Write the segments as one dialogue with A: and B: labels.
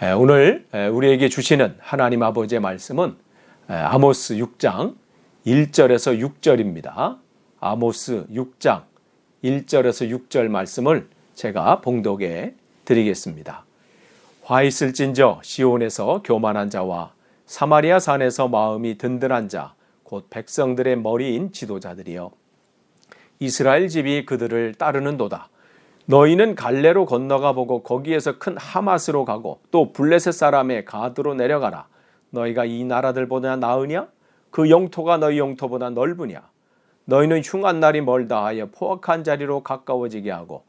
A: 오늘 우리에게 주시는 하나님 아버지의 말씀은 아모스 6장 1절에서 6절입니다. 아모스 6장 1절에서 6절 말씀을 제가 봉독해 드리겠습니다. 화 있을진저 시온에서 교만한 자와 사마리아 산에서 마음이 든든한 자 곧 백성들의 머리인 지도자들이여, 이스라엘 집이 그들을 따르는도다. 너희는 갈레로 건너가 보고 거기에서 큰 하맛으로 가고 또 블레셋 사람의 가드로 내려가라. 너희가 이 나라들보다 나으냐? 그 영토가 너희 영토보다 넓으냐? 너희는 흉한 날이 멀다 하여 포악한 자리로 가까워지게 하고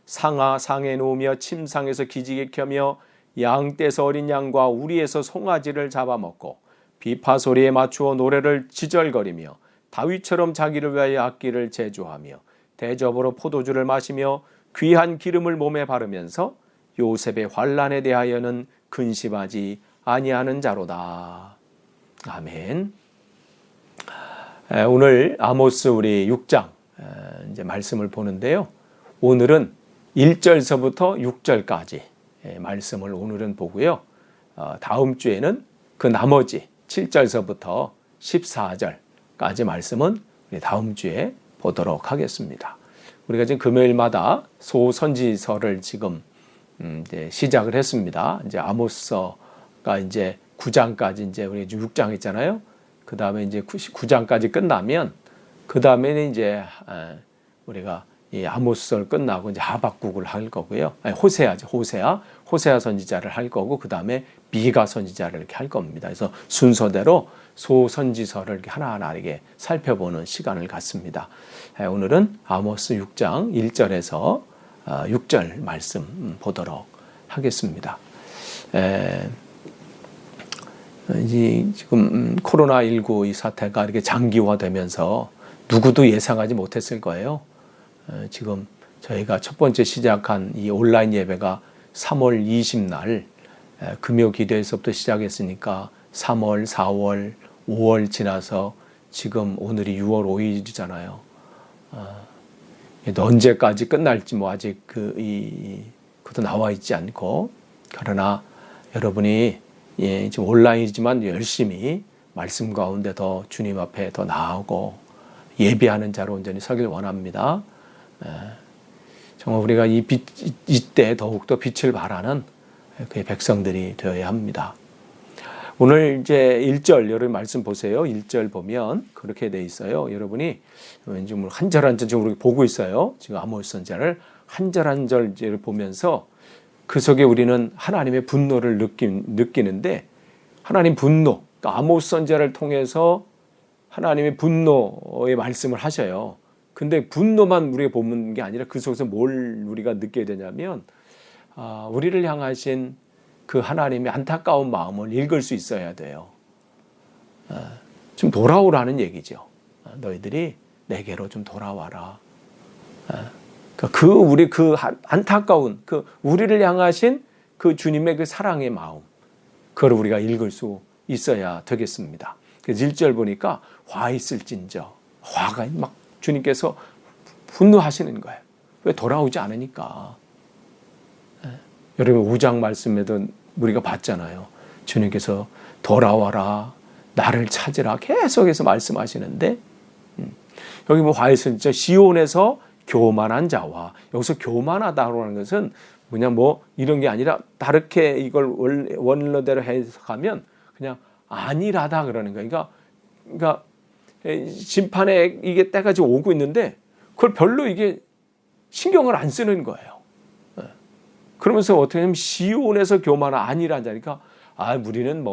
A: 상아 상에 놓으며 침상에서 기지개 켜며 양떼에서 어린 양과 우리에서 송아지를 잡아먹고 비파 소리에 맞추어 노래를 지절거리며 다윗처럼 자기를 위하여 악기를 제조하며 대접으로 포도주를 마시며 귀한 기름을 몸에 바르면서 요셉의 환난에 대하여는 근심하지 아니하는 자로다. 아멘. 오늘 아모스 우리 6장 이제 말씀을 보는데요. 오늘은 1절서부터 6절까지 말씀을 오늘은 보고요. 다음 주에는 그 나머지 7절서부터 14절까지 말씀은 우리 다음 주에 보도록 하겠습니다. 우리가 지금 금요일마다 소선지서를 지금 이제 시작을 했습니다. 이제 아모스가 이제 9장까지 이제 우리 6장 있잖아요. 그 다음에 이제 9장까지 끝나면 그 다음에는 이제 우리가 이 아모스를 끝나고 이제 하박국을 할 거고요. 아니, 호세아 선지자를 할 거고 그 다음에 미가 선지자를 이렇게 할 겁니다. 그래서 순서대로 소선지서를 이렇게 하나하나 이렇게 살펴보는 시간을 갖습니다. 오늘은 아모스 6장 1절에서 6절 말씀 보도록 하겠습니다. 지금 코로나19 이 사태가 이렇게 장기화되면서 누구도 예상하지 못했을 거예요. 지금 저희가 첫 번째 시작한 이 온라인 예배가 3월 20날 금요기도에서부터 시작했으니까 3월, 4월, 5월 지나서 지금 오늘이 6월 5일이잖아요. 언제까지 끝날지 뭐 아직 그것도 나와 있지 않고, 그러나 여러분이 지금 온라인이지만 열심히 말씀 가운데 더 주님 앞에 더 나아오고 예배하는 자로 온전히 서길 원합니다. 정말 우리가 이때 더욱더 빛을 발하는 그의 백성들이 되어야 합니다. 오늘 이제 1절 여러분 말씀 보세요. 1절 보면 그렇게 돼 있어요. 여러분이 왠지 한 절 한 절 지금 우리 보고 있어요. 지금 아모스 선지자를 한 절 한 절 보면서 그 속에 우리는 하나님의 분노를 느끼는데, 하나님 분노, 그러니까 아모스 선지자를 통해서 하나님의 분노의 말씀을 하셔요. 근데 분노만 우리가 보는 게 아니라 그 속에서 뭘 우리가 느끼게 되냐면 우리를 향하신 그 하나님의 안타까운 마음을 읽을 수 있어야 돼요. 좀 돌아오라는 얘기죠. 너희들이 내게로 좀 돌아와라. 우리 안타까운 우리를 향하신 그 주님의 그 사랑의 마음, 그걸 우리가 읽을 수 있어야 되겠습니다. 그래서 1절 보니까 화 있을진저, 화가 막 주님께서 분노하시는 거예요. 왜 돌아오지 않으니까. 여러분 5장 말씀에도 우리가 봤잖아요. 주님께서 돌아와라, 나를 찾으라 계속해서 말씀하시는데, 여기 뭐 화있을진저 시온에서 교만한 자와, 여기서 교만하다고 하는 것은 뭐냐 뭐 이런 게 아니라 다르게 이걸 원로대로 해석하면 그냥 안일하다 그러는 거예요. 그러니까 심판에 이게 때가 지금 오고 있는데 그걸 별로 이게 신경을 안 쓰는 거예요. 그러면서 어떻게 하면 시온에서 교만한 안일한 자니까 우리는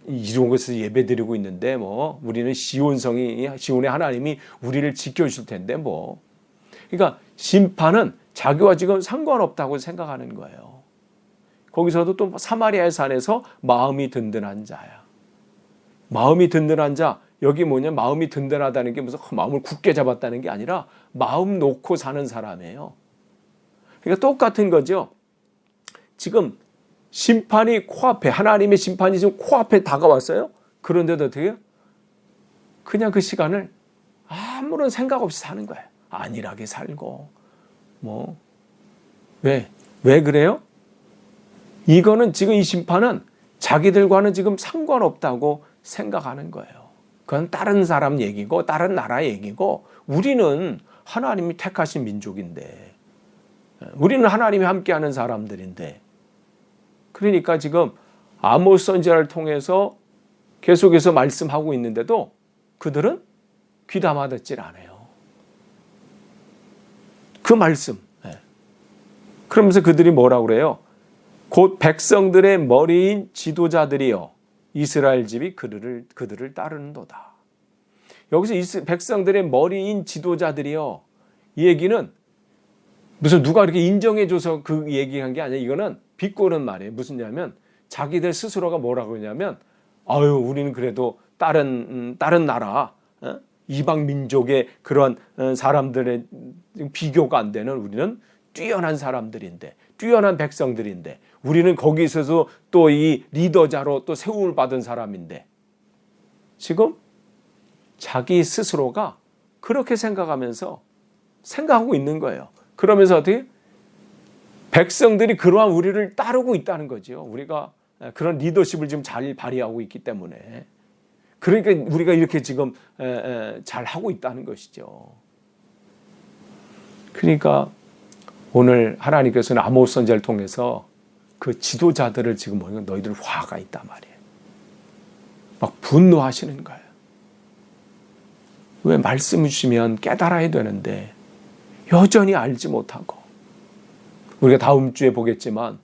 A: 이런 곳에서 예배 드리고 있는데 우리는 시온의 하나님이 우리를 지켜주실 텐데 그러니까 심판은 자기와 지금 상관없다고 생각하는 거예요. 거기서도 또 사마리아의 산에서 마음이 든든한 자야. 마음이 든든한 자, 여기 뭐냐, 마음이 든든하다는 게 무슨 마음을 굳게 잡았다는 게 아니라 마음 놓고 사는 사람이에요. 그러니까 똑같은 거죠. 지금 심판이 코앞에, 하나님의 심판이 지금 코앞에 다가왔어요. 그런데도 어떻게 해요? 그냥 그 시간을 아무런 생각 없이 사는 거예요. 안일하게 살고 왜 그래요? 이거는 지금 이 심판은 자기들과는 지금 상관없다고 생각하는 거예요. 그건 다른 사람 얘기고 다른 나라 얘기고 우리는 하나님이 택하신 민족인데 우리는 하나님이 함께하는 사람들인데 그러니까 지금 아모스 선지자를 통해서 계속해서 말씀하고 있는데도 그들은 귀담아 듣질 않아요. 그 말씀. 그러면서 그들이 뭐라고 그래요? 곧 백성들의 머리인 지도자들이여 이스라엘 집이 그들을 따르는도다. 여기서 백성들의 머리인 지도자들이여 이 얘기는 무슨 누가 이렇게 인정해줘서 그 얘기한 게 아니라 이거는 비꼬는 말이에요. 무슨 얘기냐면 자기들 스스로가 뭐라고 그러냐면 아유 우리는 그래도 다른 나라 이방 민족의 그런 사람들의 비교가 안 되는 우리는 뛰어난 사람들인데 뛰어난 백성들인데 우리는 거기 있어서 또 이 리더자로 또 세움을 받은 사람인데 지금 자기 스스로가 그렇게 생각하고 있는 거예요. 그러면서 어떻게 백성들이 그러한 우리를 따르고 있다는 거죠. 우리가 그런 리더십을 지금 잘 발휘하고 있기 때문에 그러니까 우리가 이렇게 지금 잘 하고 있다는 것이죠. 그러니까 오늘 하나님께서는 아모스 선지자를 통해서 그 지도자들을 지금 너희들 화가 있단 말이에요. 막 분노하시는 거예요. 왜 말씀 주시면 깨달아야 되는데 여전히 알지 못하고 우리가 다음 주에 보겠지만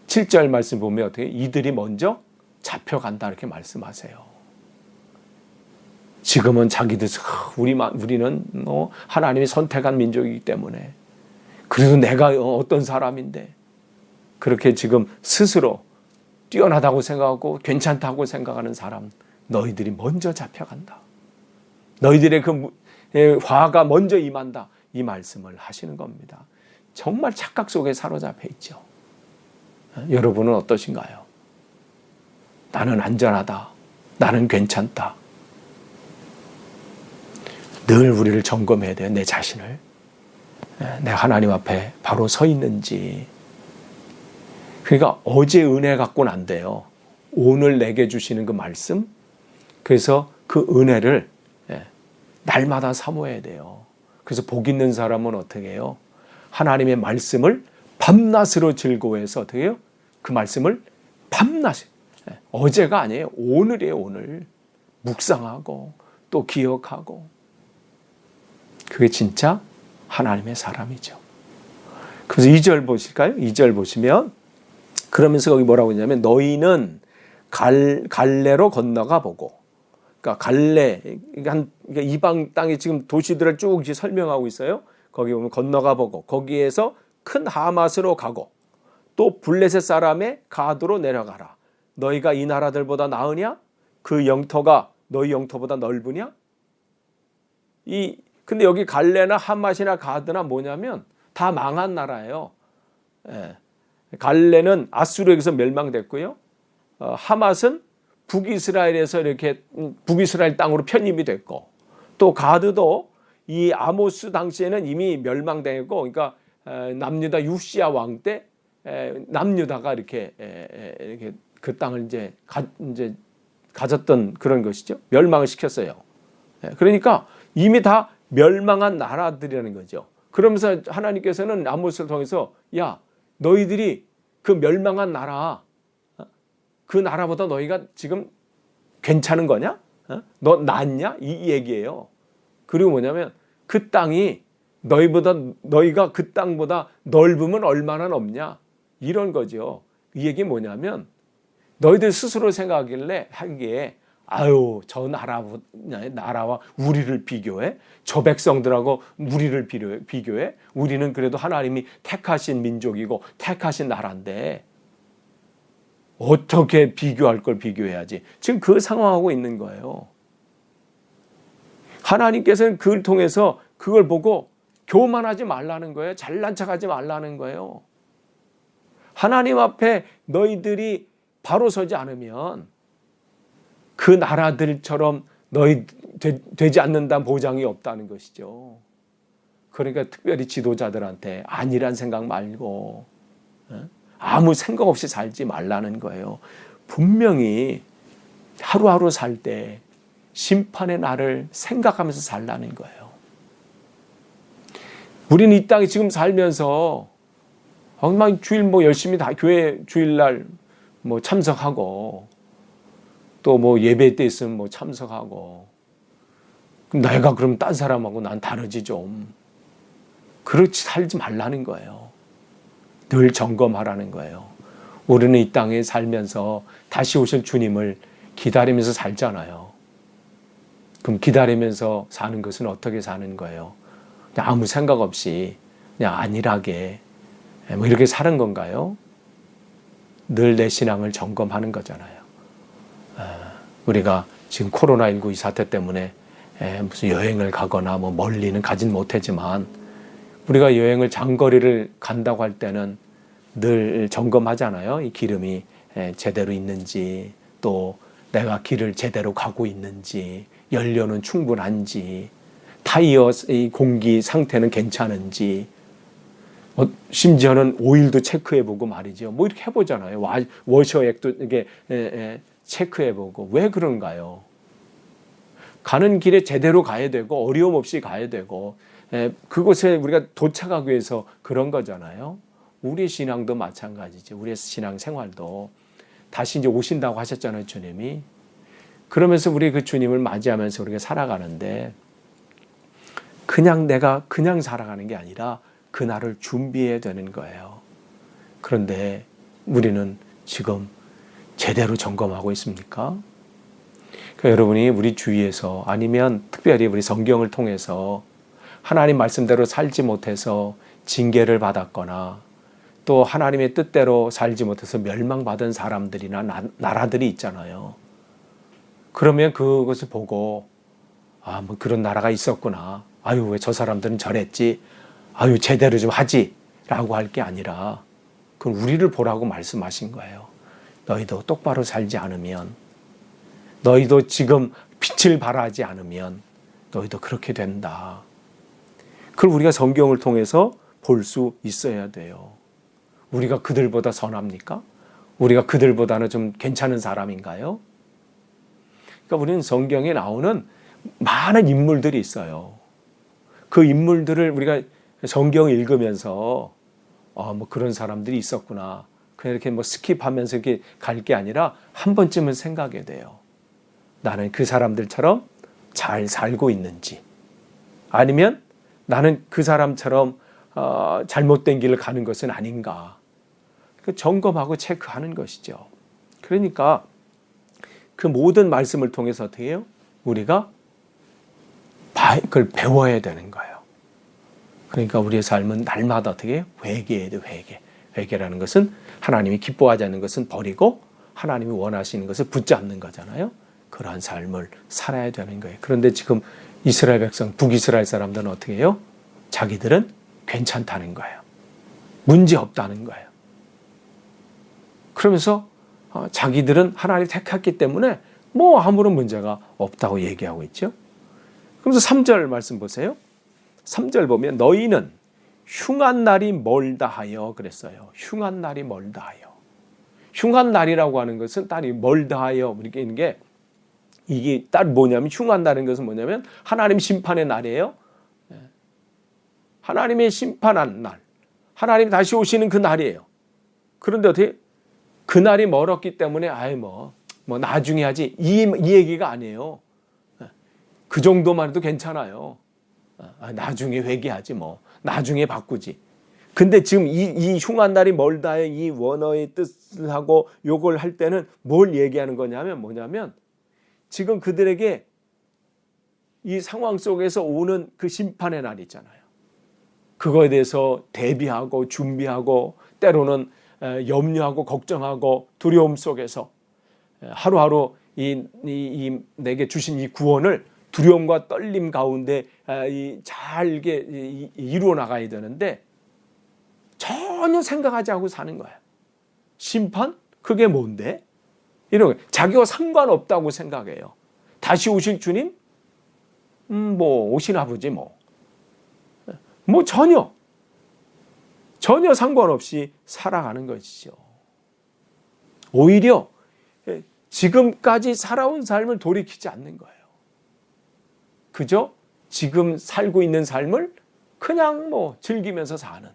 A: 7절 말씀 보면 어떻게 이들이 먼저 잡혀간다 이렇게 말씀하세요. 지금은 자기들 우리는 하나님이 선택한 민족이기 때문에 그래도 내가 어떤 사람인데 그렇게 지금 스스로 뛰어나다고 생각하고 괜찮다고 생각하는 사람 너희들이 먼저 잡혀간다. 너희들의 그 화가 먼저 임한다. 이 말씀을 하시는 겁니다. 정말 착각 속에 사로잡혀 있죠. 여러분은 어떠신가요? 나는 안전하다. 나는 괜찮다. 늘 우리를 점검해야 돼요. 내 자신을. 내가 하나님 앞에 바로 서 있는지. 그러니까 어제 은혜 갖고는 안 돼요. 오늘 내게 주시는 그 말씀. 그래서 그 은혜를 날마다 사모해야 돼요. 그래서 복 있는 사람은 어떻게 해요? 하나님의 말씀을 밤낮으로 즐거워해서 어떻게 해요? 그 말씀을 밤낮, 어제가 아니에요. 오늘이에요, 오늘. 묵상하고 또 기억하고. 그게 진짜 하나님의 사람이죠. 그래서 2절 보실까요? 2절 보시면 그러면서 거기 뭐라고 했냐면 너희는 갈레로 건너가 보고 그러니까 갈레, 그러니까 이방 땅에 지금 도시들을 쭉 설명하고 있어요. 거기 보면 건너가 보고 거기에서 큰 하맛으로 가고 또 블레셋 사람의 가드로 내려가라. 너희가 이 나라들보다 나으냐? 그 영토가 너희 영토보다 넓으냐? 근데 여기 갈레나 하맛이나 가드나 뭐냐면 다 망한 나라예요. 갈레는 아수르에게서 멸망됐고요. 하맛은 북이스라엘에서 이렇게 북이스라엘 땅으로 편입이 됐고 또 가드도 이 아모스 당시에는 이미 멸망되고 그러니까 남유다 유시야 왕 때 남유다가 이렇게 그 땅을 이제 가졌던 그런 것이죠. 멸망을 시켰어요. 그러니까 이미 다 멸망한 나라들이라는 거죠. 그러면서 하나님께서는 아모스를 통해서 야 너희들이 그 멸망한 나라 그 나라보다 너희가 지금 괜찮은 거냐? 너 낫냐? 이 얘기예요. 그리고 뭐냐면 그 땅이 너희가 그 땅보다 넓으면 얼마나 넓냐? 이런 거죠. 이 얘기 뭐냐면 너희들 스스로 하기에 아유 저 나라와 우리를 비교해? 저 백성들하고 우리를 비교해? 우리는 그래도 하나님이 택하신 민족이고 택하신 나라인데 어떻게 비교할 걸 비교해야지. 지금 그 상황하고 있는 거예요. 하나님께서는 그걸 통해서 그걸 보고 교만하지 말라는 거예요. 잘난 척하지 말라는 거예요. 하나님 앞에 너희들이 바로 서지 않으면 그 나라들처럼 너희 되지 않는다는 보장이 없다는 것이죠. 그러니까 특별히 지도자들한테 아니란 생각 말고 아무 생각 없이 살지 말라는 거예요. 분명히 하루하루 살 때 심판의 날을 생각하면서 살라는 거예요. 우리는 이 땅에 지금 살면서 막 주일 뭐 열심히 다 교회 주일날 뭐 참석하고 또 뭐 예배 때 있으면 뭐 참석하고 내가 그럼 딴 사람하고 난 다르지 좀. 그렇지 살지 말라는 거예요. 늘 점검하라는 거예요. 우리는 이 땅에 살면서 다시 오실 주님을 기다리면서 살잖아요. 그럼 기다리면서 사는 것은 어떻게 사는 거예요? 그냥 아무 생각 없이 그냥 안일하게 뭐 이렇게 사는 건가요? 늘 내 신앙을 점검하는 거잖아요. 우리가 지금 코로나19 이 사태 때문에 무슨 여행을 가거나 뭐 멀리는 가진 못하지만 우리가 여행을 장거리를 간다고 할 때는 늘 점검하잖아요. 이 기름이 제대로 있는지, 또 내가 길을 제대로 가고 있는지, 연료는 충분한지, 타이어 이 공기 상태는 괜찮은지, 심지어는 오일도 체크해보고 말이죠. 뭐 이렇게 해보잖아요. 워셔액도 이렇게 체크해보고. 왜 그런가요? 가는 길에 제대로 가야 되고 어려움 없이 가야 되고 그곳에 우리가 도착하기 위해서 그런 거잖아요. 우리의 신앙도 마찬가지죠. 우리의 신앙 생활도 다시 이제 오신다고 하셨잖아요, 주님이. 그러면서 우리 그 주님을 맞이하면서 우리가 살아가는데 그냥 내가 그냥 살아가는 게 아니라 그날을 준비해야 되는 거예요. 그런데 우리는 지금 제대로 점검하고 있습니까? 그러니까 여러분이 우리 주위에서 아니면 특별히 우리 성경을 통해서 하나님 말씀대로 살지 못해서 징계를 받았거나 또 하나님의 뜻대로 살지 못해서 멸망받은 사람들이나 나라들이 있잖아요. 그러면 그것을 보고 뭐 그런 나라가 있었구나. 아유, 왜 저 사람들은 저랬지? 아유, 제대로 좀 하지? 라고 할 게 아니라 그건 우리를 보라고 말씀하신 거예요. 너희도 똑바로 살지 않으면, 너희도 지금 빛을 발하지 않으면 너희도 그렇게 된다. 그걸 우리가 성경을 통해서 볼 수 있어야 돼요. 우리가 그들보다 선합니까? 우리가 그들보다는 좀 괜찮은 사람인가요? 그러니까 우리는 성경에 나오는 많은 인물들이 있어요. 그 인물들을 우리가 성경을 읽으면서 뭐 그런 사람들이 있었구나. 그냥 이렇게 뭐 스킵하면서 이렇게 갈 게 아니라 한 번쯤은 생각해야 돼요. 나는 그 사람들처럼 잘 살고 있는지, 아니면 나는 그 사람처럼 잘못된 길을 가는 것은 아닌가. 점검하고 체크하는 것이죠. 그러니까 그 모든 말씀을 통해서 어떻게 해요? 우리가 그걸 배워야 되는 거예요. 그러니까 우리의 삶은 날마다 어떻게 해요? 회개해야 돼요. 회개라는 것은 하나님이 기뻐하지 않는 것은 버리고 하나님이 원하시는 것을 붙잡는 거잖아요. 그러한 삶을 살아야 되는 거예요. 그런데 지금 이스라엘 백성, 북이스라엘 사람들은 어떻게 해요? 자기들은 괜찮다는 거예요. 문제 없다는 거예요. 그러면서 자기들은 하나님을 택했기 때문에 뭐 아무런 문제가 없다고 얘기하고 있죠. 그러면서 3절 말씀 보세요. 3절 보면 너희는 흉한 날이 멀다 하여 그랬어요. 흉한 날이 멀다 하여. 흉한 날이라고 하는 것은 딸이 멀다 하여 이렇게 있는 게, 이게 딸 뭐냐면, 흉한 날인 것은 뭐냐면 하나님 심판의 날이에요. 하나님의 심판한 날, 하나님 다시 오시는 그 날이에요. 그런데 어떻게 그 날이 멀었기 때문에 뭐 나중에 하지, 이 얘기가 아니에요. 그 정도만 해도 괜찮아요. 나중에 회개하지 뭐, 나중에 바꾸지. 근데 지금 이 흉한 날이 멀다의 이 원어의 뜻을 하고 요걸 할 때는 뭘 얘기하는 거냐면 뭐냐면, 지금 그들에게 이 상황 속에서 오는 그 심판의 날 있잖아요. 그거에 대해서 대비하고 준비하고 때로는 염려하고 걱정하고 두려움 속에서 하루하루 이 내게 주신 이 구원을 두려움과 떨림 가운데 잘 이루어 나가야 되는데 전혀 생각하지 않고 사는 거예요. 심판? 그게 뭔데? 이런 거예요. 자기와 상관없다고 생각해요. 다시 오실 주님? 뭐 오시나 보지 뭐 전혀. 전혀 상관없이 살아가는 것이죠. 오히려 지금까지 살아온 삶을 돌이키지 않는 거예요. 그저 지금 살고 있는 삶을 그냥 즐기면서 사는,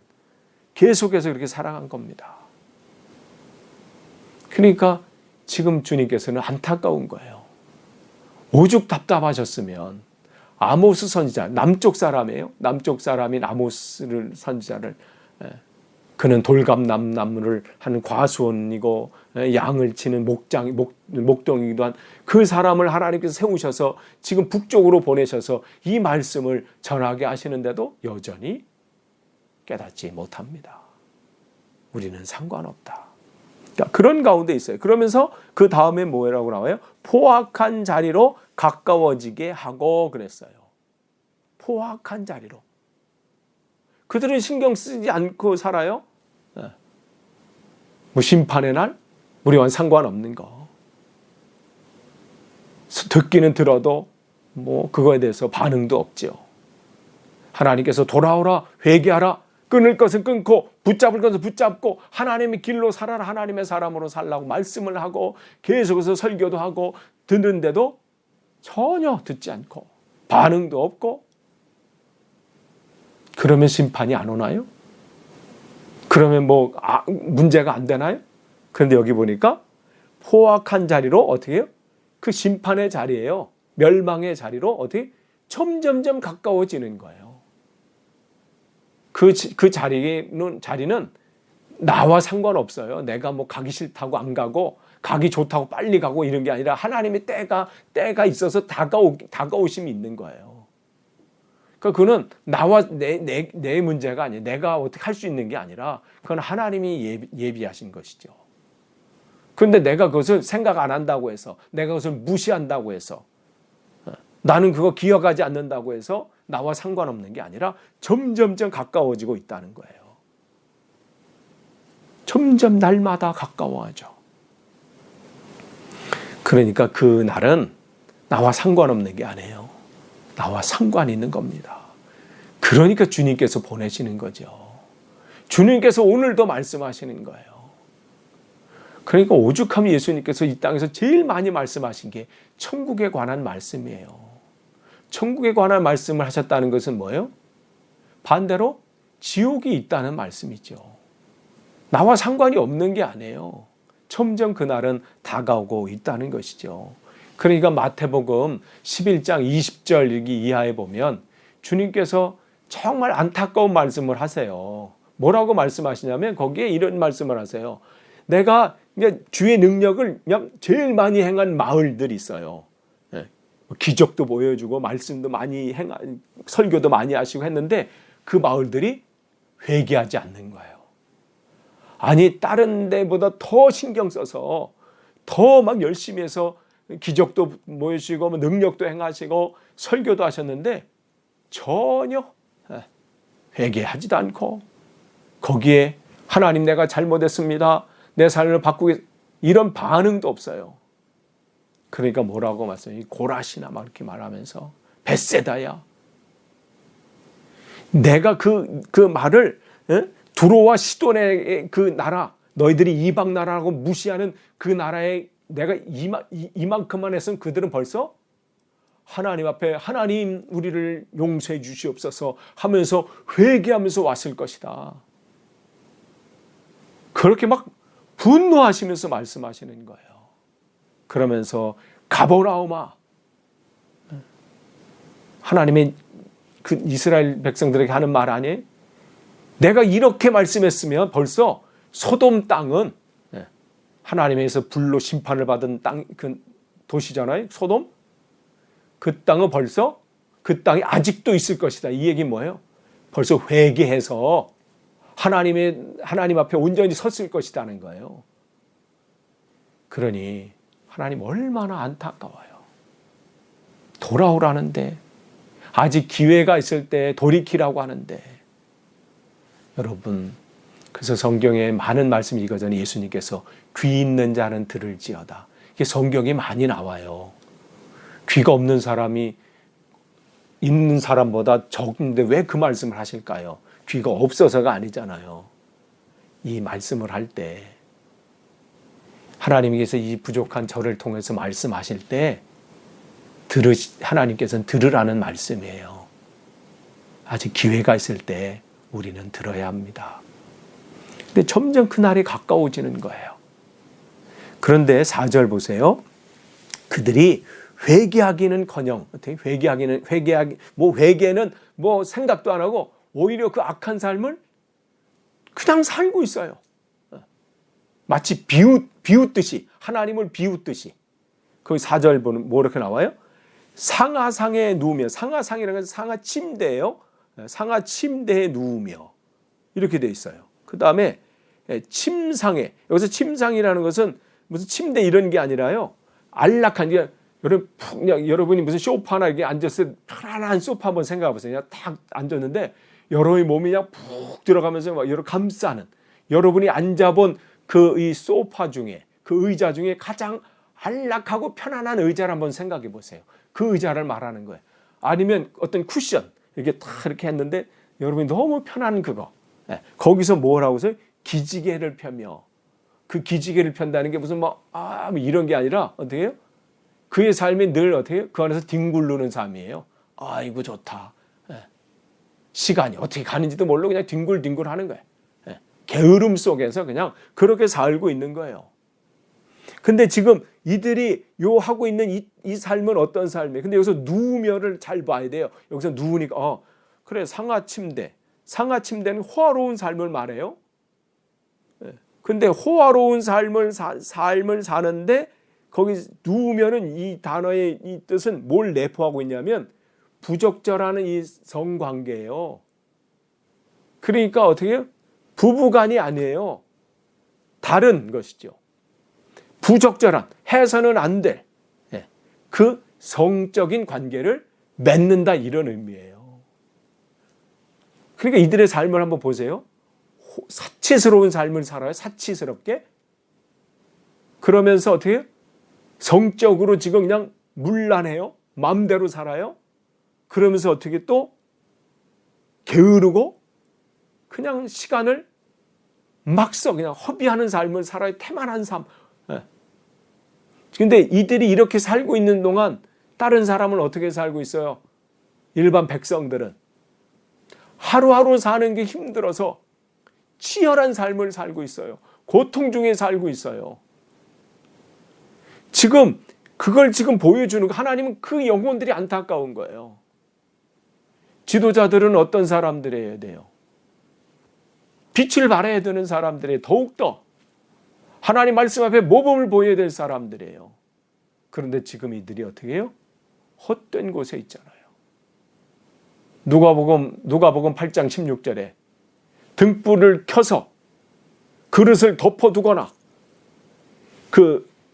A: 계속해서 그렇게 살아간 겁니다. 그러니까 지금 주님께서는 안타까운 거예요. 오죽 답답하셨으면 아모스 선지자, 남쪽 사람이에요. 남쪽 사람인 아모스 선지자를, 그는 돌감나무를 하는 과수원이고 양을 치는 목동이기도 한 그 사람을 하나님께서 세우셔서 지금 북쪽으로 보내셔서 이 말씀을 전하게 하시는데도 여전히 깨닫지 못합니다. 우리는 상관없다. 그러니까 그런 가운데 있어요. 그러면서 그 다음에 뭐라고 나와요? 포악한 자리로 가까워지게 하고 그랬어요. 포악한 자리로. 그들은 신경 쓰지 않고 살아요. 심판의 날 우리와는 상관없는 거. 듣기는 들어도 그거에 대해서 반응도 없죠. 하나님께서 돌아오라, 회개하라, 끊을 것은 끊고 붙잡을 것은 붙잡고 하나님의 길로 살아라, 하나님의 사람으로 살라고 말씀을 하고 계속해서 설교도 하고 듣는데도 전혀 듣지 않고 반응도 없고, 그러면 심판이 안 오나요? 그러면 문제가 안 되나요? 그런데 여기 보니까 포악한 자리로 어떻게 해요? 그 심판의 자리예요. 멸망의 자리로 어떻게 점점점 가까워지는 거예요. 그 자리는 나와 상관없어요. 내가 가기 싫다고 안 가고 가기 좋다고 빨리 가고 이런 게 아니라 하나님의 때가 있어서 다가오심이 있는 거예요. 그러니까 그는 나와 내 문제가 아니에요. 내가 어떻게 할 수 있는 게 아니라 그건 하나님이 예비하신 것이죠. 그런데 내가 그것을 생각 안 한다고 해서, 내가 그것을 무시한다고 해서, 나는 그거 기억하지 않는다고 해서 나와 상관없는 게 아니라 점점점 가까워지고 있다는 거예요. 점점 날마다 가까워하죠. 그러니까 그 날은 나와 상관없는 게 아니에요. 나와 상관이 있는 겁니다. 그러니까 주님께서 보내시는 거죠. 주님께서 오늘도 말씀하시는 거예요. 그러니까 오죽하면 예수님께서 이 땅에서 제일 많이 말씀하신 게 천국에 관한 말씀이에요. 천국에 관한 말씀을 하셨다는 것은 뭐예요? 반대로 지옥이 있다는 말씀이죠. 나와 상관이 없는 게 아니에요. 점점 그날은 다가오고 있다는 것이죠. 그러니까 마태복음 11장 20절 이하에 보면 주님께서 정말 안타까운 말씀을 하세요. 뭐라고 말씀하시냐면 거기에 이런 말씀을 하세요. 내가 주의 능력을 그냥 제일 많이 행한 마을들이 있어요. 기적도 보여주고 말씀도 많이 설교도 많이 하시고 했는데 그 마을들이 회개하지 않는 거예요. 아니 다른 데보다 더 신경 써서 더 열심히 해서 기적도 보여주시고 능력도 행하시고 설교도 하셨는데 전혀 회개하지도 않고 거기에 하나님 내가 잘못했습니다. 내 삶을 바꾸겠, 이런 반응도 없어요. 그러니까 뭐라고 말씀해요? 고라시나 이렇게 말하면서 벳세다야. 내가 그 말을 두로와 시돈의 그 나라, 너희들이 이방 나라라고 무시하는 그 나라에 내가 이만큼만 했으면 그들은 벌써 하나님 앞에 하나님 우리를 용서해 주시옵소서 하면서 회개하면서 왔을 것이다. 그렇게 분노하시면서 말씀하시는 거예요. 그러면서 가버나움아, 하나님의 그 이스라엘 백성들에게 하는 말 아니에요? 내가 이렇게 말씀했으면 벌써 소돔 땅은 하나님에서 불로 심판을 받은 땅, 그 도시잖아요. 소돔. 그 땅은 벌써 그 땅이 아직도 있을 것이다. 이 얘기는 뭐예요? 벌써 회개해서 하나님 앞에 온전히 섰을 것이라는 거예요. 그러니 하나님 얼마나 안타까워요. 돌아오라는데, 아직 기회가 있을 때 돌이키라고 하는데. 여러분, 그래서 성경에 많은 말씀이 이거잖아요. 예수님께서 귀 있는 자는 들을지어다. 이게 성경에 많이 나와요. 귀가 없는 사람이 있는 사람보다 적은데 왜 그 말씀을 하실까요? 귀가 없어서가 아니잖아요. 이 말씀을 할 때 하나님께서 이 부족한 저를 통해서 말씀하실 때 하나님께서는 들으라는 말씀이에요. 아직 기회가 있을 때 우리는 들어야 합니다. 근데 점점 그날이 가까워지는 거예요. 그런데 4절 보세요. 그들이 회개하기는커녕, 회개는 생각도 안 하고 오히려 그 악한 삶을 그냥 살고 있어요. 마치 비웃듯이, 하나님을 비웃듯이. 거기 4절 보면 뭐 이렇게 나와요? 상하상에 누우며, 상하상이라는 것은 상하 침대예요. 상하 침대에 누우며 이렇게 돼 있어요. 그 다음에 침상에, 여기서 침상이라는 것은 무슨 침대 이런 게 아니라요. 안락한 게 여러분이 무슨 소파나 이렇게 앉았을 때 편안한 소파 한번 생각해 보세요. 그냥 딱 앉았는데 여러분의 몸이 그냥 푹 들어가면서 막 여러 감싸는, 여러분이 앉아본 그 이 소파 중에, 그 의자 중에 가장 안락하고 편안한 의자를 한번 생각해 보세요. 그 의자를 말하는 거예요. 아니면 어떤 쿠션 이렇게 딱 이렇게 했는데 여러분이 너무 편한 그거. 거기서 뭐라고 해서 기지개를 펴며, 그 기지개를 편다는 게 무슨 뭐 이런 게 아니라 어떻게 해요? 그의 삶이 늘 어떻게 해요? 그 안에서 뒹굴르는 삶이에요. 아이고 좋다. 시간이 어떻게 가는지도 모르고 그냥 뒹굴뒹굴 하는 거예요. 게으름 속에서 그냥 그렇게 살고 있는 거예요. 근데 지금 이들이 하고 있는 이 삶은 어떤 삶이에요? 근데 여기서 누우며를 잘 봐야 돼요. 여기서 누우니까 그래, 상하 침대는 호화로운 삶을 말해요. 근데 호화로운 삶을 사는데 거기 누우면은 이 단어의 이 뜻은 뭘 내포하고 있냐면 부적절한 이 성관계예요. 그러니까 어떻게 해요? 부부간이 아니에요. 다른 것이죠. 부적절한, 해서는 안 될 그 성적인 관계를 맺는다, 이런 의미예요. 그러니까 이들의 삶을 한번 보세요. 사치스러운 삶을 살아요. 사치스럽게. 그러면서 어떻게 해요? 성적으로 지금 그냥 문란해요. 마음대로 살아요. 그러면서 어떻게 또 게으르고 그냥 시간을 막 써, 그냥 허비하는 삶을 살아요. 태만한 삶. 근데 이들이 이렇게 살고 있는 동안 다른 사람은 어떻게 살고 있어요? 일반 백성들은 하루하루 사는 게 힘들어서 치열한 삶을 살고 있어요. 고통 중에 살고 있어요. 그걸 지금 보여주는 거, 하나님은 그 영혼들이 안타까운 거예요. 지도자들은 어떤 사람들이어야 돼요? 빛을 발해야 되는 사람들이 더욱더 하나님 말씀 앞에 모범을 보여야 될 사람들이에요. 그런데 지금 이들이 어떻게 해요? 헛된 곳에 있잖아요. 누가복음 8장 16절에 등불을 켜서 그릇을 덮어두거나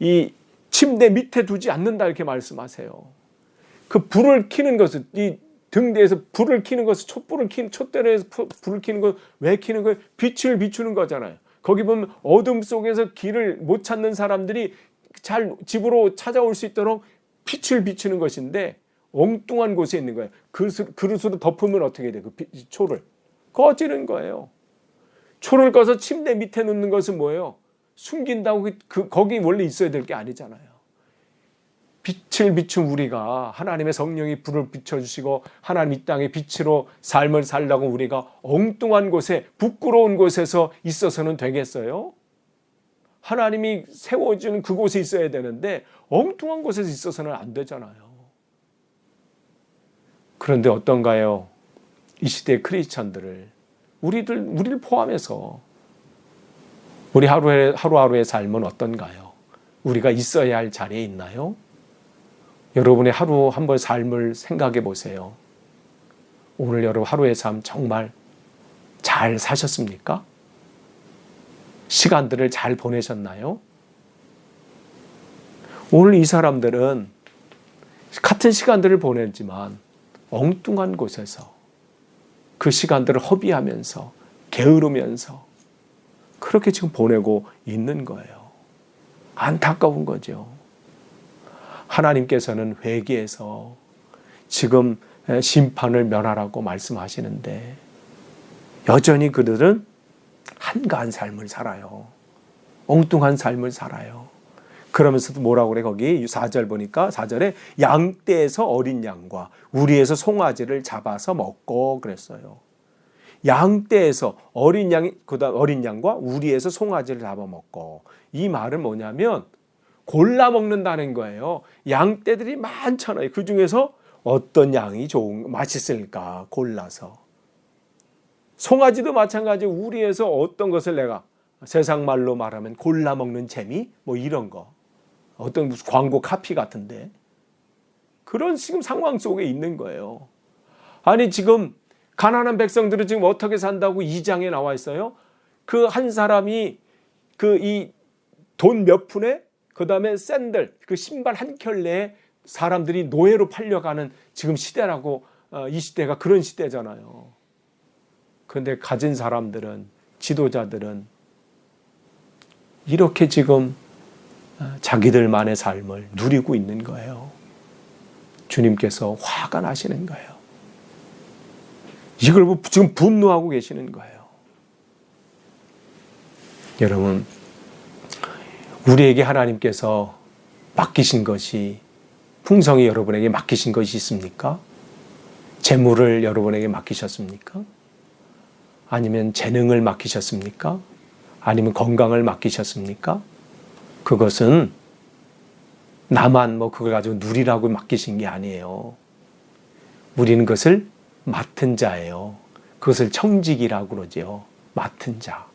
A: 이 침대 밑에 두지 않는다, 이렇게 말씀하세요. 그 불을 켜는 것은, 이 등대에서 불을 켜는 것은, 촛대에서 불을 켜는 것, 왜 켜는 거예요? 빛을 비추는 거잖아요. 거기 보면 어둠 속에서 길을 못 찾는 사람들이 잘 집으로 찾아올 수 있도록 빛을 비추는 것인데 엉뚱한 곳에 있는 거예요. 그릇으로 덮으면 어떻게 돼요? 초를 꺼지는 거예요. 초를 꺼서 침대 밑에 놓는 것은 뭐예요? 숨긴다고 거기 원래 있어야 될 게 아니잖아요. 빛을 비춘 우리가, 하나님의 성령이 불을 비춰주시고 하나님 이 땅의 빛으로 삶을 살라고 우리가 엉뚱한 곳에, 부끄러운 곳에서 있어서는 되겠어요? 하나님이 세워주는 그곳에 있어야 되는데 엉뚱한 곳에서 있어서는 안 되잖아요. 그런데 어떤가요? 이 시대의 크리스천들을, 우리를 포함해서 우리 하루하루의 삶은 어떤가요? 우리가 있어야 할 자리에 있나요? 여러분의 하루 한번 삶을 생각해 보세요. 오늘 여러분 하루의 삶 정말 잘 사셨습니까? 시간들을 잘 보내셨나요? 오늘 이 사람들은 같은 시간들을 보냈지만 엉뚱한 곳에서 그 시간들을 허비하면서 게으르면서 그렇게 지금 보내고 있는 거예요. 안타까운 거죠. 하나님께서는 회개해서 지금 심판을 면하라고 말씀하시는데 여전히 그들은 한가한 삶을 살아요. 엉뚱한 삶을 살아요. 그러면서도 뭐라고 그래? 거기 4절 보니까 4절에 양떼에서 어린 양과 우리에서 송아지를 잡아서 먹고 그랬어요. 양떼에서 어린 양이 그다음 어린 양과 우리에서 송아지를 잡아 먹고, 이 말은 뭐냐면 골라 먹는다는 거예요. 양떼들이 많잖아요. 그 중에서 어떤 양이 맛있을까 골라서. 송아지도 마찬가지로 우리에서 어떤 것을 내가 세상 말로 말하면 골라 먹는 재미 뭐 이런 거. 어떤 무슨 광고 카피 같은데 그런 지금 상황 속에 있는 거예요. 아니 지금 가난한 백성들은 지금 어떻게 산다고 2장에 나와 있어요. 그 한 사람이 그 이 돈 몇 푼에 그다음에 샌들 그 신발 한 켤레에 사람들이 노예로 팔려가는 지금 시대라고, 이 시대가 그런 시대잖아요. 그런데 가진 사람들은, 지도자들은 이렇게 지금 자기들만의 삶을 누리고 있는 거예요. 주님께서 화가 나시는 거예요. 이걸 지금 분노하고 계시는 거예요. 여러분, 우리에게 하나님께서 맡기신 것이, 풍성이 여러분에게 맡기신 것이 있습니까? 재물을 여러분에게 맡기셨습니까? 아니면 재능을 맡기셨습니까? 아니면 건강을 맡기셨습니까? 그것은 나만 그걸 가지고 누리라고 맡기신 게 아니에요. 우리는 그것을 맡은 자예요. 그것을 청직이라고 그러죠. 맡은 자.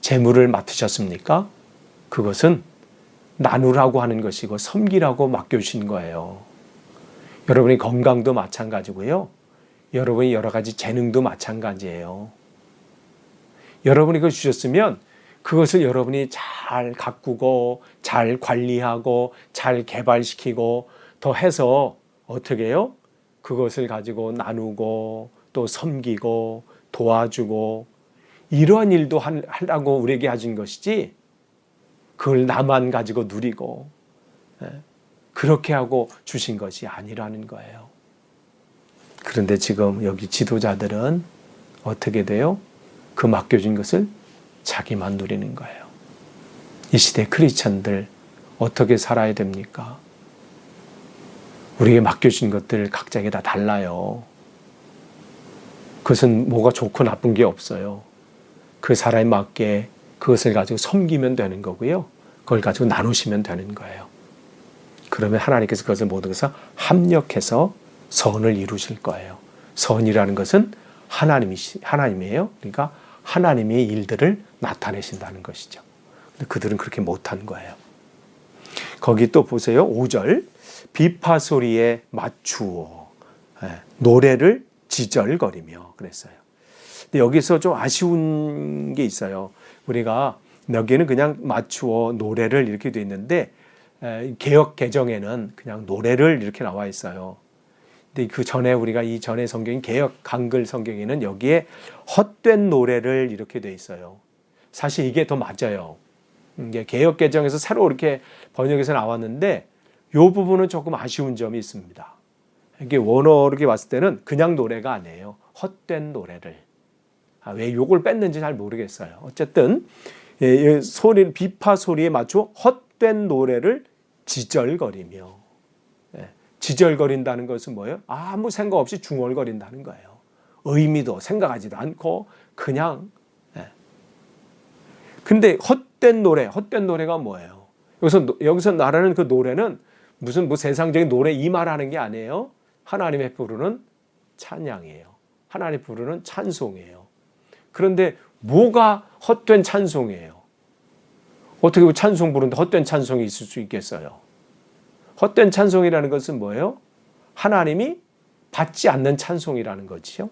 A: 재물을 맡으셨습니까? 그것은 나누라고 하는 것이고 섬기라고 맡겨주신 거예요. 여러분의 건강도 마찬가지고요. 여러분이 여러 가지 재능도 마찬가지예요. 여러분이 그걸 주셨으면 그것을 여러분이 잘 가꾸고 잘 관리하고 잘 개발시키고 더 해서 어떻게 해요? 그것을 가지고 나누고 또 섬기고 도와주고 이러한 일도 하라고 우리에게 하신 것이지, 그걸 나만 가지고 누리고 그렇게 하고 주신 것이 아니라는 거예요. 그런데 지금 여기 지도자들은 어떻게 돼요? 그 맡겨준 것을 자기만 누리는 거예요. 이 시대 크리스찬들 어떻게 살아야 됩니까? 우리에게 맡겨진 것들 각자에게 다 달라요. 그것은 뭐가 좋고 나쁜 게 없어요. 그 사람에 맞게 그것을 가지고 섬기면 되는 거고요. 그걸 가지고 나누시면 되는 거예요. 그러면 하나님께서 그것을 모든 것을 합력해서 선을 이루실 거예요. 선이라는 것은 하나님이에요. 그러니까 하나님의 일들을 나타내신다는 것이죠. 근데 그들은 그렇게 못한 거예요. 거기 또 보세요. 5절. 비파 소리에 맞추어 노래를 지절거리며 그랬어요. 근데 여기서 좀 아쉬운 게 있어요. 우리가 여기에는 그냥 맞추어 노래를 이렇게 돼 있는데 개역 개정에는 그냥 노래를 이렇게 나와 있어요. 근데 그 전에 우리가 이 전에 성경인 개역 한글 성경에는 여기에 헛된 노래를 이렇게 돼 있어요. 사실 이게 더 맞아요. 이게 개역 개정에서 새로 이렇게 번역해서 나왔는데 이 부분은 조금 아쉬운 점이 있습니다. 이게 원어로 이렇게 봤을 때는 그냥 노래가 아니에요. 헛된 노래를. 왜 요걸 뺐는지 잘 모르겠어요. 어쨌든 소리, 비파 소리에 맞춰 헛된 노래를 지절거리며. 지절거린다는 것은 뭐예요? 아무 생각 없이 중얼거린다는 거예요. 의미도 생각하지도 않고 그냥. 근데 헛된 노래가 뭐예요? 여기서 말하는 그 노래는 무슨 세상적인 노래 이 말하는 게 아니에요. 하나님의 부르는 찬양이에요. 하나님 부르는 찬송이에요. 그런데 뭐가 헛된 찬송이에요? 어떻게 찬송 부르는데 헛된 찬송이 있을 수 있겠어요? 헛된 찬송이라는 것은 뭐예요? 하나님이 받지 않는 찬송이라는 거지요.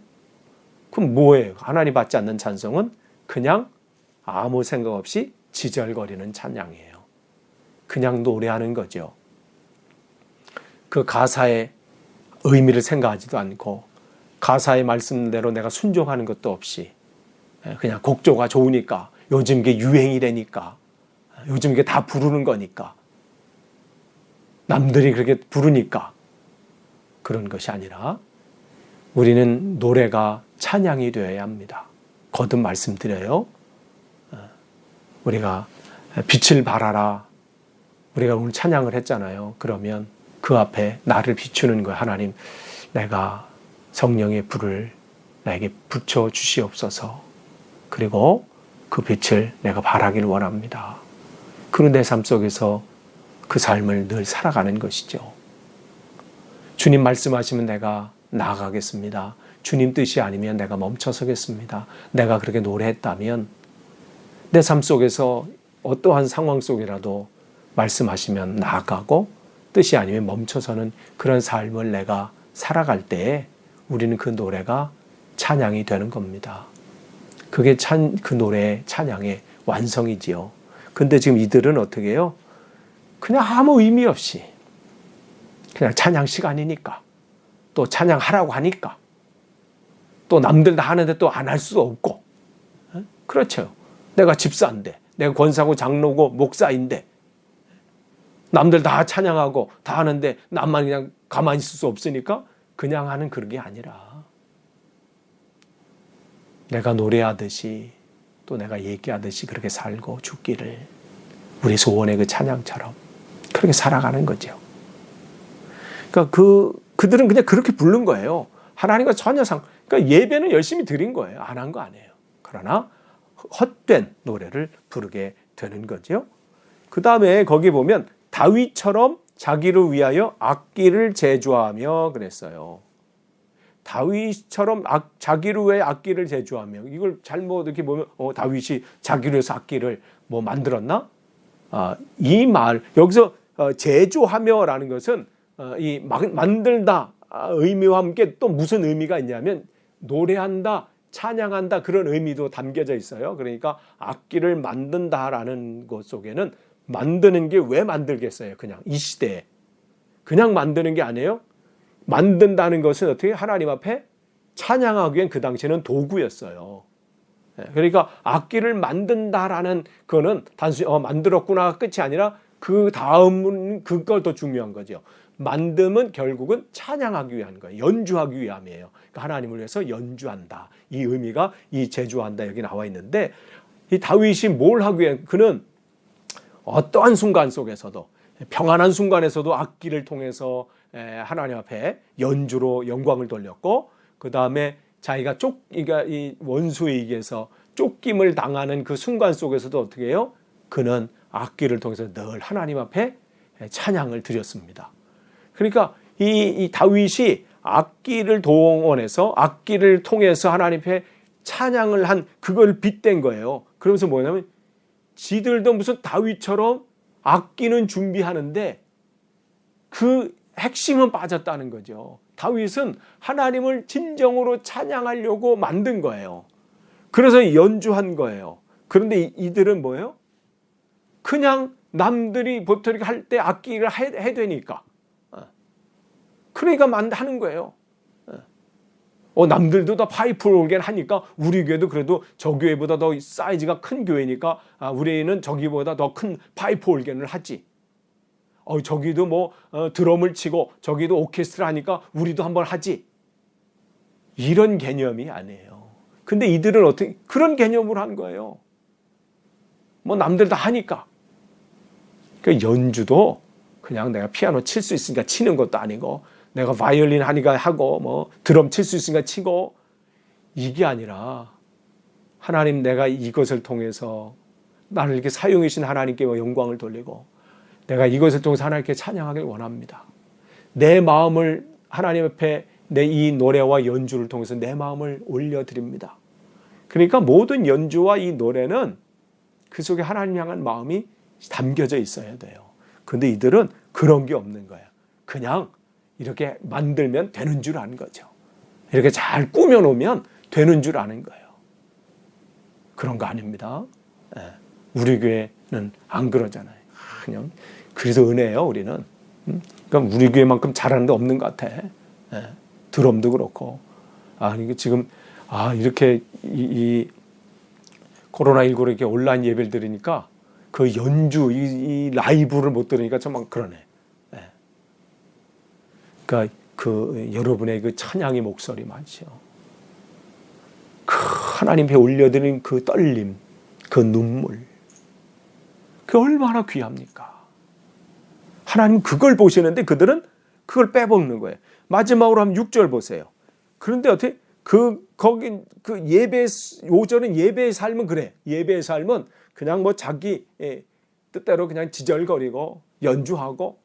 A: 그럼 뭐예요? 하나님 받지 않는 찬송은 그냥 아무 생각 없이 지절거리는 찬양이에요. 그냥 노래하는 거죠. 그 가사의 의미를 생각하지도 않고 가사의 말씀대로 내가 순종하는 것도 없이 그냥 곡조가 좋으니까, 요즘 이게 유행이라니까, 요즘 이게 다 부르는 거니까, 남들이 그렇게 부르니까, 그런 것이 아니라 우리는 노래가 찬양이 되어야 합니다. 거듭 말씀드려요. 우리가 빛을 발하라. 우리가 오늘 찬양을 했잖아요. 그러면 그 앞에 나를 비추는 거예요. 하나님, 내가 성령의 불을 나에게 붙여 주시옵소서. 그리고 그 빛을 내가 발하길 원합니다. 그리고 내 삶 속에서 그 삶을 늘 살아가는 것이죠. 주님 말씀하시면 내가 나아가겠습니다. 주님 뜻이 아니면 내가 멈춰서겠습니다. 내가 그렇게 노래했다면 내 삶 속에서 어떠한 상황 속이라도 말씀하시면 나아가고 뜻이 아니면 멈춰서는 그런 삶을 내가 살아갈 때에 우리는 그 노래가 찬양이 되는 겁니다. 그게 그 노래의 찬양의 완성이지요. 근데 지금 이들은 어떻게 해요? 그냥 아무 의미 없이 그냥 찬양 시간이니까 또 찬양하라고 하니까 또 남들 다 하는데 또 안 할 수도 없고 그렇죠. 내가 집사인데 내가 권사고 장로고 목사인데 남들 다 찬양하고 다 하는데 나만 그냥 가만히 있을 수 없으니까 그냥 하는 그런 게 아니라 내가 노래하듯이 또 내가 얘기하듯이 그렇게 살고 죽기를 우리 소원의 그 찬양처럼 그렇게 살아가는 거죠. 그러니까 그들은 그냥 그렇게 부른 거예요. 하나님과 전혀 그러니까 예배는 열심히 드린 거예요. 안 한 거 아니에요. 그러나 헛된 노래를 부르게 되는 거죠. 그 다음에 거기 보면 다윗처럼 자기를 위하여 악기를 제조하며 그랬어요. 다윗처럼 자기를 위해 악기를 제조하며 이걸 잘못 이렇게 보면 다윗이 자기를 위해서 악기를 뭐 만들었나? 이 말 여기서 제조하며라는 것은 이 만들다 의미와 함께 또 무슨 의미가 있냐면 노래한다, 찬양한다 그런 의미도 담겨져 있어요. 그러니까 악기를 만든다라는 것 속에는 만드는 게 왜 만들겠어요? 그냥 이 시대에 그냥 만드는 게 아니에요. 만든다는 것은 어떻게 하나님 앞에 찬양하기엔 그 당시에는 도구였어요. 그러니까 악기를 만든다라는 거는 단순히 만들었구나 끝이 아니라 그 다음은 그걸 더 중요한 거죠. 만듦은 결국은 찬양하기 위한 거예요. 연주하기 위함이에요. 그러니까 하나님을 위해서 연주한다. 이 의미가 이 제주한다 여기 나와 있는데 이 다윗이 뭘 하기 위해 그는 어떠한 순간 속에서도 평안한 순간에서도 악기를 통해서 하나님 앞에 연주로 영광을 돌렸고 그 다음에 자기가 이 원수에 의해서 쫓김을 당하는 그 순간 속에서도 어떻게 해요? 그는 악기를 통해서 늘 하나님 앞에 찬양을 드렸습니다. 그러니까 이 다윗이 악기를 동원해서 악기를 통해서 하나님 앞에 찬양을 한 그걸 빗댄 거예요. 그러면서 뭐냐면 지들도 무슨 다윗처럼 악기는 준비하는데 그 핵심은 빠졌다는 거죠. 다윗은 하나님을 진정으로 찬양하려고 만든 거예요. 그래서 연주한 거예요. 그런데 이들은 뭐예요? 그냥 남들이 보통 할 때 악기를 해대니까. 그러니까 하는 거예요. 남들도 다 파이프 오르겐 하니까 우리 교회도 그래도 저 교회보다 더 사이즈가 큰 교회니까 우리는 저기보다 더 큰 파이프 오르겐을 하지. 저기도 뭐 드럼을 치고 저기도 오케스트라 하니까 우리도 한번 하지. 이런 개념이 아니에요. 근데 이들은 어떻게 그런 개념으로 한 거예요. 뭐 남들 다 하니까. 그 연주도 그냥 내가 피아노 칠 수 있으니까 치는 것도 아니고 내가 바이올린 하니까 하고 뭐 드럼 칠 수 있으니까 치고 이게 아니라 하나님 내가 이것을 통해서 나를 이렇게 사용해 주신 하나님께 영광을 돌리고 내가 이것을 통해서 하나님께 찬양하길 원합니다. 내 마음을 하나님 앞에 내 이 노래와 연주를 통해서 내 마음을 올려드립니다. 그러니까 모든 연주와 이 노래는 그 속에 하나님 향한 마음이 담겨져 있어야 돼요. 근데 이들은 그런 게 없는 거예요. 그냥 이렇게 만들면 되는 줄 아는 거죠. 이렇게 잘 꾸며놓으면 되는 줄 아는 거예요. 그런 거 아닙니다. 우리 교회는 안 그러잖아요. 그냥 그래서 은혜예요. 우리는. 그러니까 우리 교회만큼 잘하는 데 없는 것 같아. 드럼도 그렇고. 이게 지금 이렇게 이 코로나19로 이렇게 온라인 예배를 들으니까 그 연주 이 라이브를 못 들으니까 좀 그러네. 그러니까 그 여러분의 그 찬양의 목소리 맞죠. 하나님 앞에 올려드린 그 떨림, 그 눈물, 그 얼마나 귀합니까? 하나님 그걸 보시는데 그들은 그걸 빼먹는 거예요. 마지막으로 한번 6절 보세요. 그런데 어떻게 거기 예배, 오전은 예배의 삶은 그래. 예배의 삶은 그냥 뭐 자기 뜻대로 그냥 지절거리고 연주하고,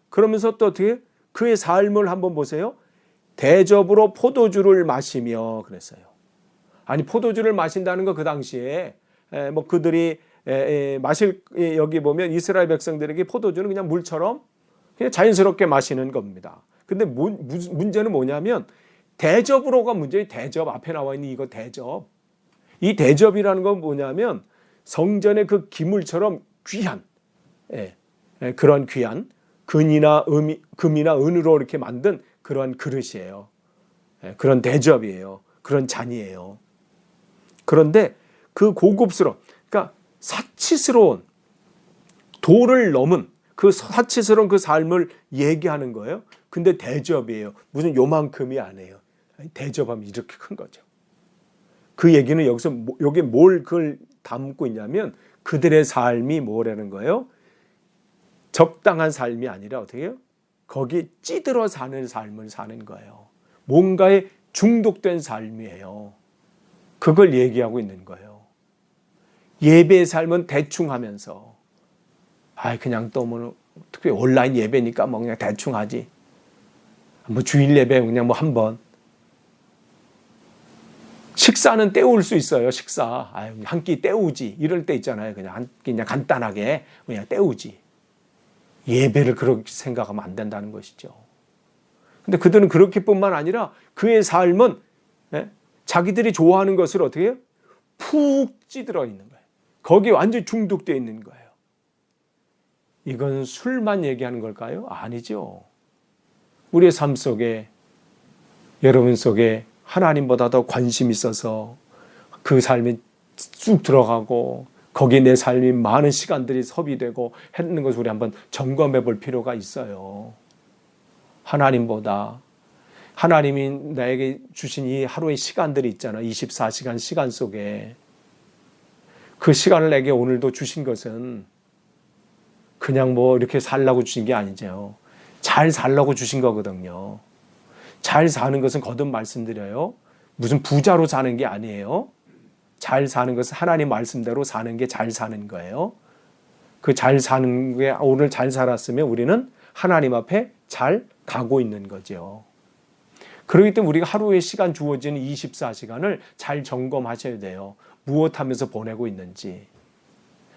A: 그러면서 또 어떻게 그의 삶을 한번 보세요. 대접으로 포도주를 마시며 그랬어요. 아니, 포도주를 마신다는 거 그 당시에 뭐 그들이 여기 보면 이스라엘 백성들에게 포도주는 그냥 물처럼 그냥 자연스럽게 마시는 겁니다. 근데 문제는 뭐냐면 대접으로가 문제예요. 대접, 앞에 나와 있는 이거 대접. 이 대접이라는 건 뭐냐면 성전의 그 기물처럼 귀한, 그런 귀한 금이나 은으로 이렇게 만든 그런 그릇이에요. 그런 대접이에요. 그런 잔이에요. 그런데 그 고급스러운, 그러니까 사치스러운, 도를 넘은 그 사치스러운 그 삶을 얘기하는 거예요. 근데 대접이에요. 무슨 요만큼이 아니에요. 대접하면 이렇게 큰 거죠. 그 얘기는 여기서 여기 뭘 그걸 담고 있냐면 그들의 삶이 뭐라는 거예요? 적당한 삶이 아니라 어떻게 해요? 거기에 찌들어 사는 삶을 사는 거예요. 뭔가에 중독된 삶이에요. 그걸 얘기하고 있는 거예요. 예배의 삶은 대충 하면서, 그냥 또 뭐 특별히 온라인 예배니까 뭐 그냥 대충 하지. 뭐 주일 예배 그냥 뭐 한 번. 식사는 때울 수 있어요. 식사. 한 끼 때우지. 이럴 때 있잖아요. 그냥 한 끼 그냥 간단하게 그냥 때우지. 예배를 그렇게 생각하면 안 된다는 것이죠. 근데 그들은 그렇게뿐만 아니라 그의 삶은 자기들이 좋아하는 것을 어떻게 해요? 푹 찌들어 있는 거예요. 거기에 완전히 중독되어 있는 거예요. 이건 술만 얘기하는 걸까요? 아니죠. 우리의 삶 속에, 여러분 속에 하나님보다 더 관심이 있어서 그 삶에 쭉 들어가고 거기에 내 삶이 많은 시간들이 소비되고 했는 것을 우리 한번 점검해 볼 필요가 있어요. 하나님보다, 하나님이 나에게 주신 이 하루의 시간들이 있잖아. 24시간 시간 속에 그 시간을 내게 오늘도 주신 것은 그냥 뭐 이렇게 살라고 주신 게 아니죠. 잘 살라고 주신 거거든요. 잘 사는 것은 거듭 말씀드려요. 무슨 부자로 사는 게 아니에요. 잘 사는 것은 하나님 말씀대로 사는 게 잘 사는 거예요. 그 잘 사는 게 오늘 잘 살았으면 우리는 하나님 앞에 잘 가고 있는 거죠. 그렇기 때문에 우리가 하루에 시간 주어지는 24시간을 잘 점검하셔야 돼요. 무엇 하면서 보내고 있는지,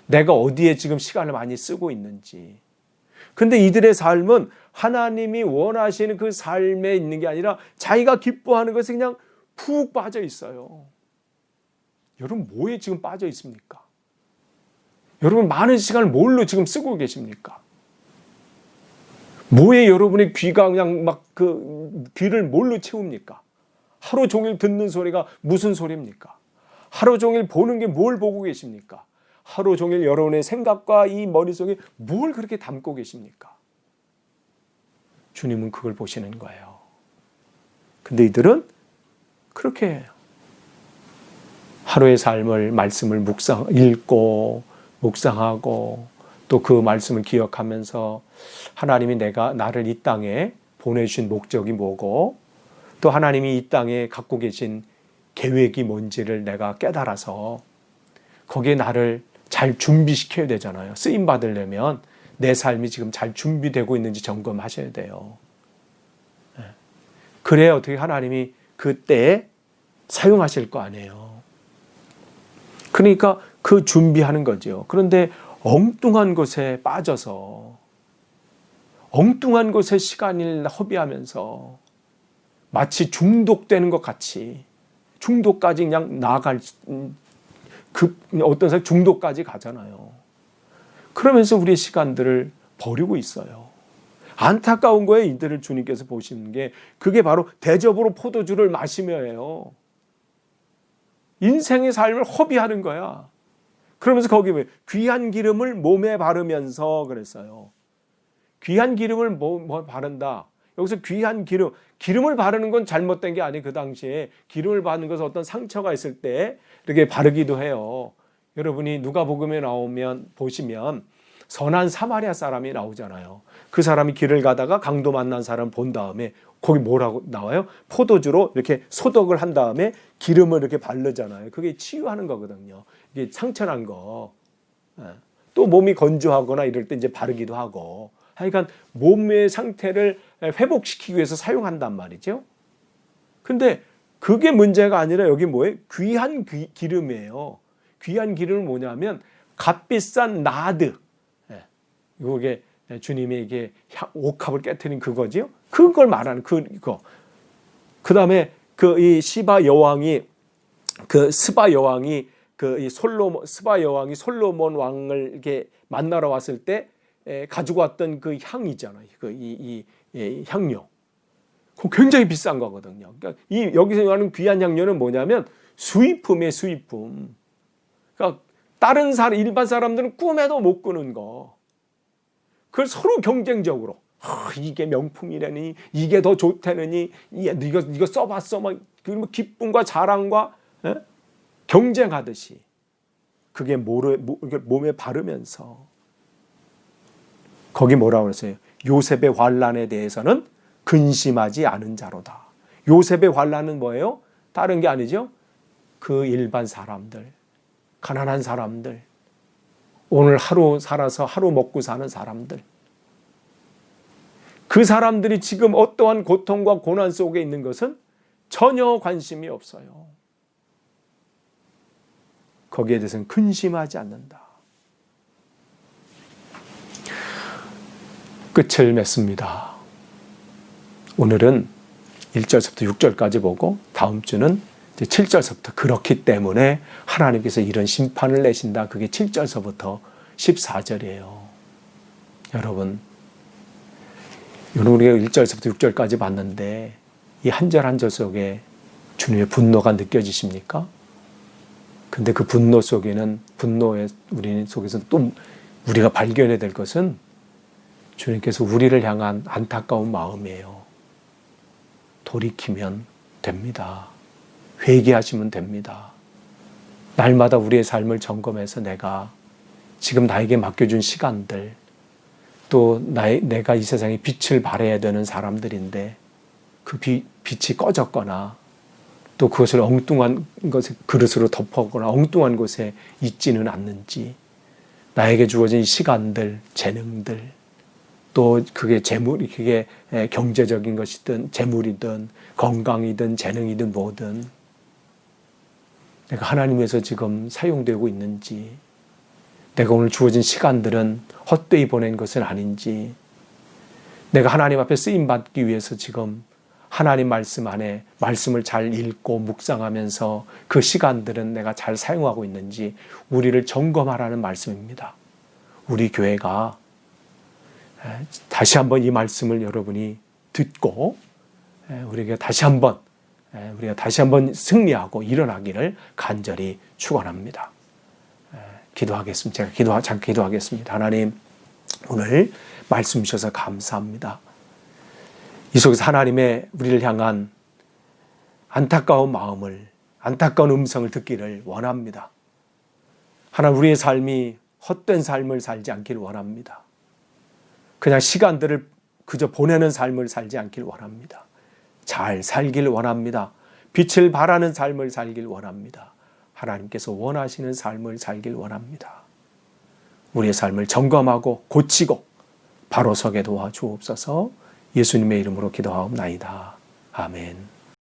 A: 내가 어디에 지금 시간을 많이 쓰고 있는지. 근데 이들의 삶은 하나님이 원하시는 그 삶에 있는 게 아니라 자기가 기뻐하는 것에 그냥 푹 빠져 있어요. 여러분 뭐에 지금 빠져 있습니까? 여러분 많은 시간을 뭘로 지금 쓰고 계십니까? 뭐에 여러분의 귀가 그냥 막 그 귀를 뭘로 채웁니까? 하루 종일 듣는 소리가 무슨 소리입니까? 하루 종일 보는 게 뭘 보고 계십니까? 하루 종일 여러분의 생각과 이 머릿속에 뭘 그렇게 담고 계십니까? 주님은 그걸 보시는 거예요. 근데 이들은 그렇게 해요. 하루의 삶을, 말씀을 읽고 묵상하고 또 그 말씀을 기억하면서 하나님이 나를 이 땅에 보내주신 목적이 뭐고 또 하나님이 이 땅에 갖고 계신 계획이 뭔지를 내가 깨달아서 거기에 나를 잘 준비시켜야 되잖아요. 쓰임 받으려면 내 삶이 지금 잘 준비되고 있는지 점검하셔야 돼요. 그래야 어떻게 하나님이 그때에 사용하실 거 아니에요. 그러니까 그 준비하는 거죠. 그런데 엉뚱한 것에 빠져서 엉뚱한 것에 시간을 허비하면서 마치 중독되는 것 같이 중독까지 그냥 나아갈 어떤 사람 중독까지 가잖아요. 그러면서 우리의 시간들을 버리고 있어요. 안타까운 거예요. 이들을 주님께서 보시는 게 그게 바로 대접으로 포도주를 마시며예요. 인생의 삶을 허비하는 거야. 그러면서 거기 왜 귀한 기름을 몸에 바르면서 그랬어요. 귀한 기름을 뭐 바른다. 여기서 귀한 기름을 바르는 건 잘못된 게 아니에요. 그 당시에 기름을 바르는 것은 어떤 상처가 있을 때 이렇게 바르기도 해요. 여러분이 누가복음에 나오면 보시면 선한 사마리아 사람이 나오잖아요. 그 사람이 길을 가다가 강도 만난 사람 본 다음에 거기 뭐라고 나와요? 포도주로 이렇게 소독을 한 다음에 기름을 이렇게 바르잖아요. 그게 치유하는 거거든요. 이게 상처난 거. 또 몸이 건조하거나 이럴 때 이제 바르기도 하고. 하여간 몸의 상태를 회복시키기 위해서 사용한단 말이죠. 근데 그게 문제가 아니라 여기 뭐예요? 귀한 기름이에요. 귀한 기름은 뭐냐면 값비싼 나드. 이게 주님이 이게 옥합을 깨트린 그거지요. 그걸 말하는 그거. 그다음에 이 스바 여왕이 솔로몬 왕을 이렇게 만나러 왔을 때 가지고 왔던 그 향이잖아요. 이 향료. 그 굉장히 비싼 거거든요. 그러니까 여기서 말하는 귀한 향료는 뭐냐면 수입품이에요, 수입품. 그러니까 다른 일반 사람들은 꿈에도 못 꾸는 거. 그걸 서로 경쟁적으로 이게 명품이라니, 이게 더 좋다느니, 이거 써봤어, 막 그리고 기쁨과 자랑과 경쟁하듯이 그게 몸에 바르면서 거기 뭐라고 그랬어요? 요셉의 환난에 대해서는 근심하지 않은 자로다. 요셉의 환난은 뭐예요? 다른 게 아니죠. 그 일반 사람들, 가난한 사람들, 오늘 하루 살아서 하루 먹고 사는 사람들, 그 사람들이 지금 어떠한 고통과 고난 속에 있는 것은 전혀 관심이 없어요. 거기에 대해서는 근심하지 않는다. 끝을 맺습니다. 오늘은 1절부터 6절까지 보고 다음 주는 7절서부터 그렇기 때문에 하나님께서 이런 심판을 내신다. 그게 7절서부터 14절이에요. 여러분 우리가 1절서부터 6절까지 봤는데 이 한 절 한 절 속에 주님의 분노가 느껴지십니까? 근데 그 분노 속에는 우리 속에서 또 우리가 발견해야 될 것은 주님께서 우리를 향한 안타까운 마음이에요. 돌이키면 됩니다. 회개하시면 됩니다. 날마다 우리의 삶을 점검해서 내가 지금 나에게 맡겨준 시간들, 또 내가 이 세상에 빛을 발해야 되는 사람들인데 그 빛이 꺼졌거나 또 그것을 엉뚱한 것에 그릇으로 덮었거나 엉뚱한 곳에 있지는 않는지, 나에게 주어진 시간들, 재능들, 또 그게 그게 경제적인 것이든 재물이든 건강이든 재능이든 뭐든 내가 하나님에서 지금 사용되고 있는지, 내가 오늘 주어진 시간들은 헛되이 보낸 것은 아닌지, 내가 하나님 앞에 쓰임받기 위해서 지금 하나님 말씀 안에 말씀을 잘 읽고 묵상하면서 그 시간들은 내가 잘 사용하고 있는지 우리를 점검하라는 말씀입니다. 우리 교회가 다시 한번 이 말씀을 여러분이 듣고 우리가 다시 한번 승리하고 일어나기를 간절히 축원합니다. 기도하겠습니다. 제가 기도하겠습니다. 하나님, 오늘 말씀 주셔서 감사합니다. 이 속에서 하나님의 우리를 향한 안타까운 마음을, 안타까운 음성을 듣기를 원합니다. 하나님, 우리의 삶이 헛된 삶을 살지 않기를 원합니다. 그냥 시간들을 그저 보내는 삶을 살지 않기를 원합니다. 잘 살기를 원합니다. 빛을 발하는 삶을 살기를 원합니다. 하나님께서 원하시는 삶을 살기를 원합니다. 우리의 삶을 점검하고 고치고 바로 서게 도와주옵소서. 예수님의 이름으로 기도하옵나이다. 아멘.